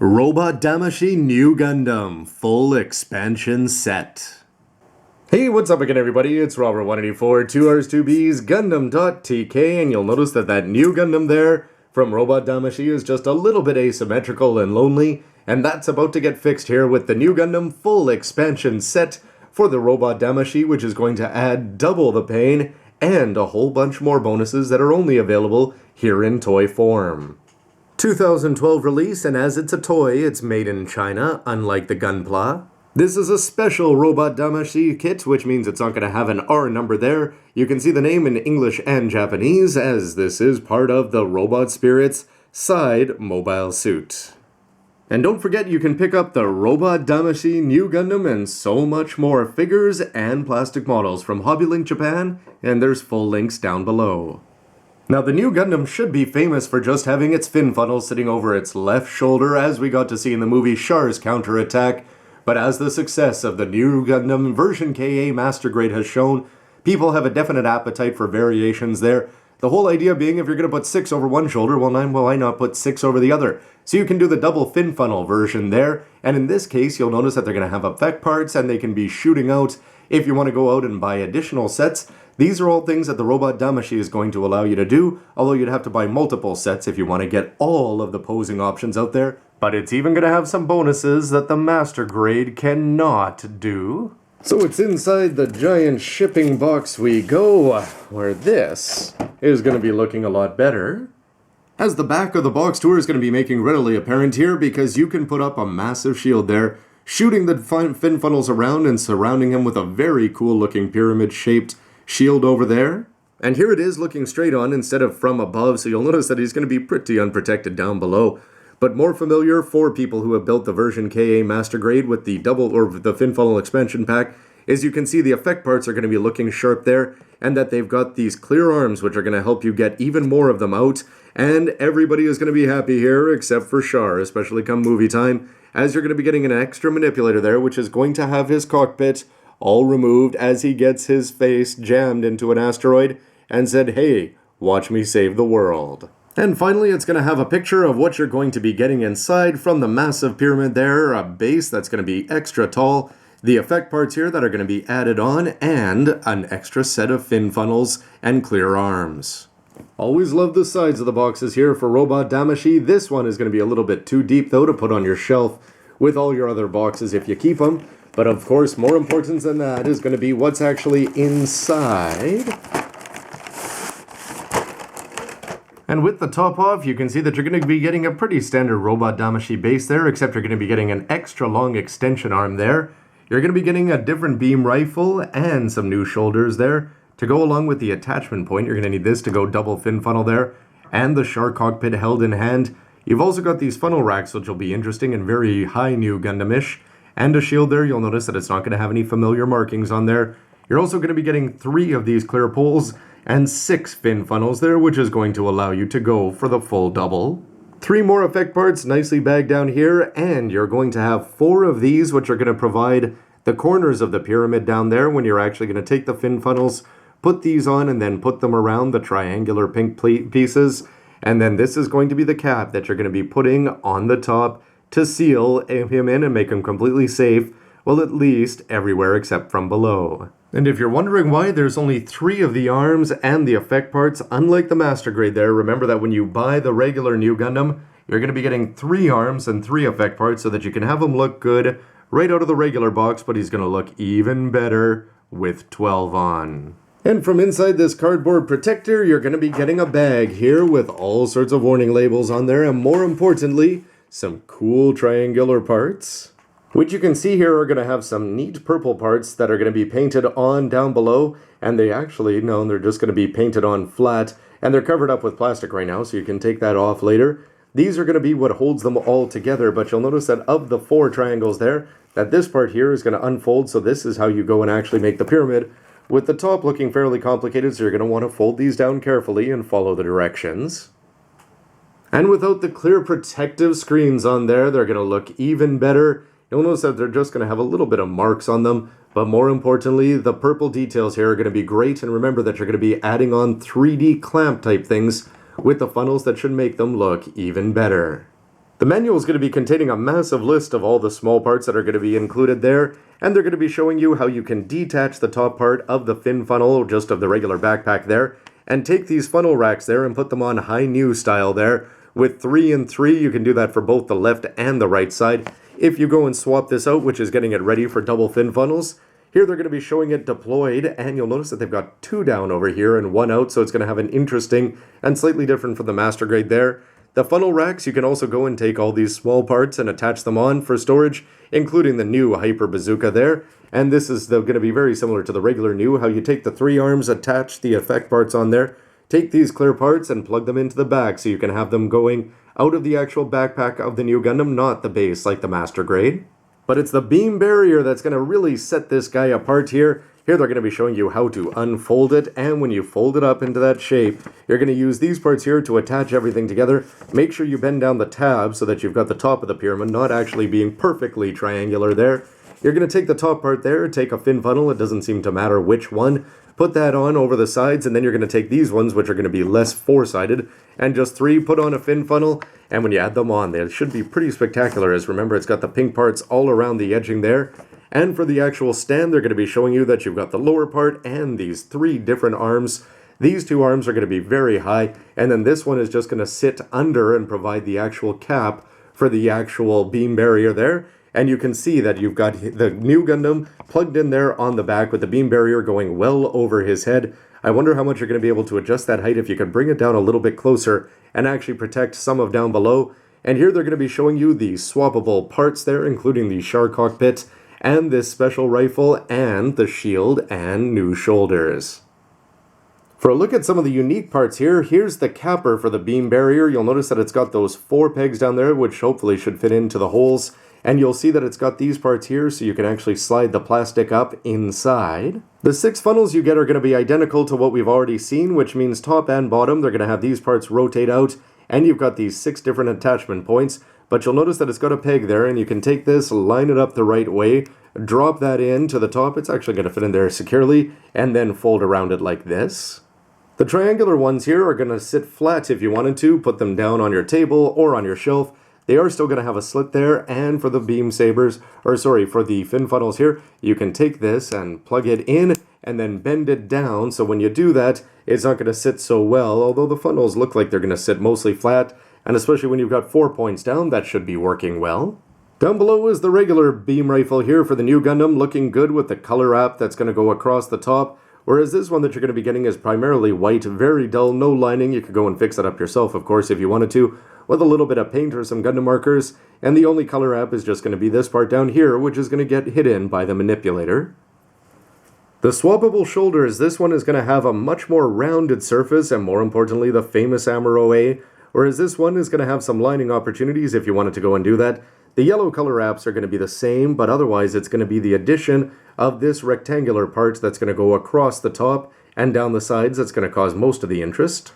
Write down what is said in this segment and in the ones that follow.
Robot Damashii New Gundam Full Expansion Set. Hey, what's up again everybody? It's Robert184, 2Rs2Bs, gundam.tk, and you'll notice that new Gundam there from Robot Damashii is just a little bit asymmetrical and lonely, and that's about to get fixed here with the New Gundam Full Expansion Set for the Robot Damashii, which is going to add double the pain and a whole bunch more bonuses that are only available here in toy form. 2012 release, and as it's a toy, it's made in China, unlike the Gunpla. This is a special Robot Damashii kit, which means it's not going to have an R number there. You can see the name in English and Japanese, as this is part of the Robot Spirit's side mobile suit. And don't forget, you can pick up the Robot Damashii New Gundam and so much more figures and plastic models from HobbyLink Japan, and there's full links down below. Now, the New Gundam should be famous for just having its fin funnel sitting over its left shoulder, as we got to see in the movie Char's Counterattack, but as the success of the New Gundam version KA Master Grade has shown, people have a definite appetite for variations there. The whole idea being, if you're going to put 6 over one shoulder, well, why not put 6 over the other? So you can do the double fin funnel version there, and in this case, you'll notice that they're going to have effect parts, and they can be shooting out if you want to go out and buy additional sets. These are all things that the Robot Damashii is going to allow you to do, although you'd have to buy multiple sets if you want to get all of the posing options out there. But it's even going to have some bonuses that the Master Grade cannot do. So it's inside the giant shipping box we go, where this is going to be looking a lot better. As the back of the box tour is going to be making readily apparent here, because you can put up a massive shield there, shooting the fin funnels around and surrounding him with a very cool looking pyramid-shaped shield over there. And here it is looking straight on instead of from above, so you'll notice that he's going to be pretty unprotected down below. But more familiar for people who have built the version KA Master Grade with the double or the fin funnel expansion pack, is you can see the effect parts are going to be looking sharp there, and that they've got these clear arms which are going to help you get even more of them out, and everybody is going to be happy here except for Char, especially come movie time, as you're going to be getting an extra manipulator there, which is going to have his cockpit all removed as he gets his face jammed into an asteroid and said, "Hey, watch me save the world." And finally, it's going to have a picture of what you're going to be getting inside from the massive pyramid there, a base that's going to be extra tall, the effect parts here that are going to be added on, and an extra set of fin funnels and clear arms. Always love the sides of the boxes here for Robot Damashii. This one is going to be a little bit too deep, though, to put on your shelf with all your other boxes if you keep them. But of course, more important than that is going to be what's actually inside. And with the top off, you can see that you're going to be getting a pretty standard Robot Damashii base there, except you're going to be getting an extra long extension arm there. You're going to be getting a different beam rifle and some new shoulders there. To go along with the attachment point, you're going to need this to go double fin funnel there, and the Char cockpit held in hand. You've also got these funnel racks, which will be interesting and very high New Gundam-ish. And a shield there. You'll notice that it's not going to have any familiar markings on there. You're also going to be getting 3 of these clear poles and 6 fin funnels there, which is going to allow you to go for the full double. 3 more effect parts nicely bagged down here, and you're going to have 4 of these, which are going to provide the corners of the pyramid down there when you're actually going to take the fin funnels, put these on, and then put them around the triangular pink pieces. And then this is going to be the cap that you're going to be putting on the top to seal him in and make him completely safe, well, at least everywhere except from below. And if you're wondering why there's only 3 of the arms and the effect parts, unlike the Master Grade there, remember that when you buy the regular New Gundam, you're going to be getting 3 arms and 3 effect parts so that you can have him look good right out of the regular box, but he's going to look even better with 12 on. And from inside this cardboard protector, you're going to be getting a bag here with all sorts of warning labels on there, and more importantly, some cool triangular parts, which you can see here are going to have some neat purple parts that are going to be painted on down below, and they actually, no, they're just going to be painted on flat, and they're covered up with plastic right now, so you can take that off later. These are going to be what holds them all together, but you'll notice that of the 4 triangles there, that this part here is going to unfold, so this is how you go and actually make the pyramid, with the top looking fairly complicated, so you're going to want to fold these down carefully and follow the directions. And without the clear protective screens on there, they're going to look even better. You'll notice that they're just going to have a little bit of marks on them, but more importantly, the purple details here are going to be great, and remember that you're going to be adding on 3D clamp type things with the funnels that should make them look even better. The manual is going to be containing a massive list of all the small parts that are going to be included there, and they're going to be showing you how you can detach the top part of the fin funnel, just of the regular backpack there, and take these funnel racks there and put them on high new style there. With 3 and 3, you can do that for both the left and the right side. If you go and swap this out, which is getting it ready for double fin funnels, here they're going to be showing it deployed, and you'll notice that they've got 2 down over here and 1 out, so it's going to have an interesting and slightly different from the master grade there. The funnel racks, you can also go and take all these small parts and attach them on for storage, including the new Hyper Bazooka there. And this is going to be very similar to the regular new, how you take the 3 arms, attach the effect parts on there, take these clear parts and plug them into the back so you can have them going out of the actual backpack of the new Gundam, not the base like the master grade. But it's the beam barrier that's going to really set this guy apart here. Here they're going to be showing you how to unfold it, and when you fold it up into that shape, you're going to use these parts here to attach everything together. Make sure you bend down the tab so that you've got the top of the pyramid not actually being perfectly triangular there. You're going to take the top part there, take a fin funnel, it doesn't seem to matter which one, put that on over the sides, and then you're going to take these ones, which are going to be less four-sided, and just 3, put on a fin funnel, and when you add them on, they should be pretty spectacular, as remember it's got the pink parts all around the edging there. And for the actual stand, they're going to be showing you that you've got the lower part and these 3 different arms. These 2 arms are going to be very high, and then this one is just going to sit under and provide the actual cap for the actual beam barrier there. And you can see that you've got the new Gundam plugged in there on the back with the beam barrier going well over his head. I wonder how much you're going to be able to adjust that height if you could bring it down a little bit closer and actually protect some of down below. And here they're going to be showing you the swappable parts there, including the Char cockpit, and this special rifle, and the shield, and new shoulders. For a look at some of the unique parts here, here's the capper for the beam barrier. You'll notice that it's got those 4 pegs down there, which hopefully should fit into the holes. And you'll see that it's got these parts here, so you can actually slide the plastic up inside. The 6 funnels you get are going to be identical to what we've already seen, which means top and bottom, they're going to have these parts rotate out, and you've got these 6 different attachment points. But you'll notice that it's got a peg there, and you can take this, line it up the right way, drop that in to the top. It's actually going to fit in there securely, and then fold around it like this. The triangular ones here are going to sit flat if you wanted to, put them down on your table or on your shelf. They are still going to have a slit there, and for the beam sabers, or sorry, for the fin funnels here, you can take this and plug it in, and then bend it down, so when you do that, it's not going to sit so well, although the funnels look like they're going to sit mostly flat. And especially when you've got 4 points down, that should be working well. Down below is the regular beam rifle here for the new Gundam, looking good with the color wrap that's going to go across the top. Whereas this one that you're going to be getting is primarily white, very dull, no lining. You could go and fix it up yourself, of course, if you wanted to, with a little bit of paint or some Gundam markers. And the only color wrap is just going to be this part down here, which is going to get hidden by the manipulator. The swappable shoulders, this one is going to have a much more rounded surface, and more importantly, the famous Amuro Ray. Whereas this one is going to have some lining opportunities if you wanted to go and do that. The yellow color wraps are going to be the same, but otherwise it's going to be the addition of this rectangular part that's going to go across the top and down the sides that's going to cause most of the interest.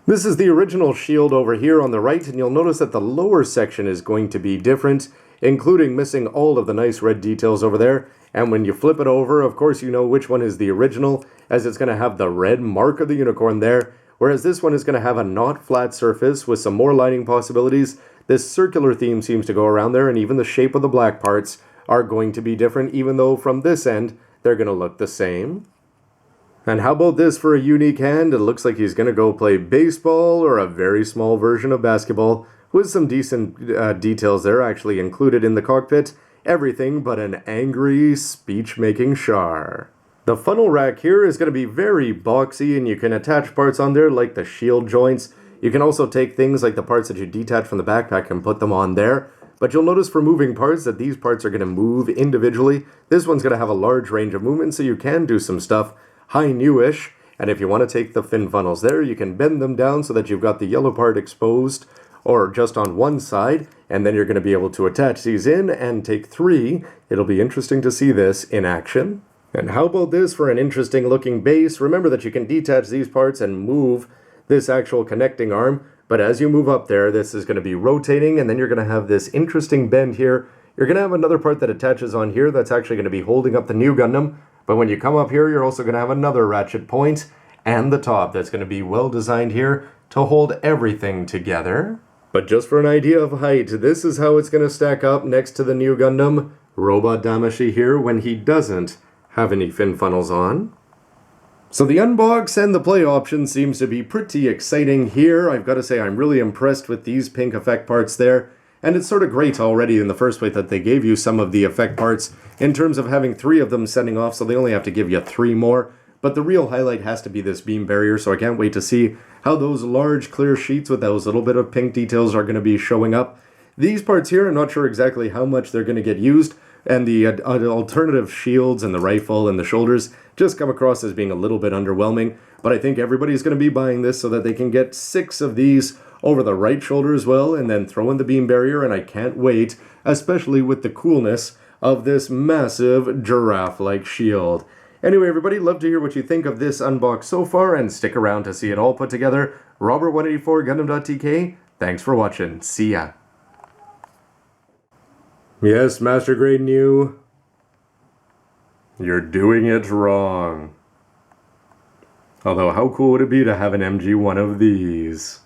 This is the original shield over here on the right, and you'll notice that the lower section is going to be different, including missing all of the nice red details over there. And when you flip it over, of course you know which one is the original, as it's going to have the red mark of the unicorn there. Whereas this one is going to have a not flat surface with some more lining possibilities. This circular theme seems to go around there, and even the shape of the black parts are going to be different, even though from this end they're going to look the same. And how about this for a unique hand? It looks like he's going to go play baseball or a very small version of basketball, with some decent details there actually included in the cockpit. Everything but an angry speech-making Char. The funnel rack here is going to be very boxy, and you can attach parts on there like the shield joints. You can also take things like the parts that you detach from the backpack and put them on there. But you'll notice for moving parts that these parts are going to move individually. This one's going to have a large range of movement, so you can do some stuff high newish. And if you want to take the fin funnels there, you can bend them down so that you've got the yellow part exposed or just on one side, and then you're going to be able to attach these in and take 3. It'll be interesting to see this in action. And how about this for an interesting looking base? Remember that you can detach these parts and move this actual connecting arm, but as you move up there, this is going to be rotating, and then you're going to have this interesting bend here. You're going to have another part that attaches on here that's actually going to be holding up the new Gundam, but when you come up here, you're also going to have another ratchet point and the top that's going to be well designed here to hold everything together. But just for an idea of height, this is how it's going to stack up next to the new Gundam, Robot Damashii here, when he doesn't have any fin funnels on. So the unbox and the play option seems to be pretty exciting here. I've got to say I'm really impressed with these pink effect parts there. And it's sort of great already in the first way that they gave you some of the effect parts in terms of having 3 of them sending off, so they only have to give you 3 more. But the real highlight has to be this beam barrier, so I can't wait to see how those large clear sheets with those little bit of pink details are going to be showing up. These parts here, I'm not sure exactly how much they're going to get used, and the alternative shields and the rifle and the shoulders just come across as being a little bit underwhelming. But I think everybody's going to be buying this so that they can get 6 of these over the right shoulder as well, and then throw in the beam barrier, and I can't wait, especially with the coolness of this massive giraffe-like shield. Anyway, everybody, love to hear what you think of this unbox so far, and stick around to see it all put together. Robert184, gundam.tk, thanks for watching. See ya. Yes, Master Grade New, you're doing it wrong. Although, how cool would it be to have an MG1 of these?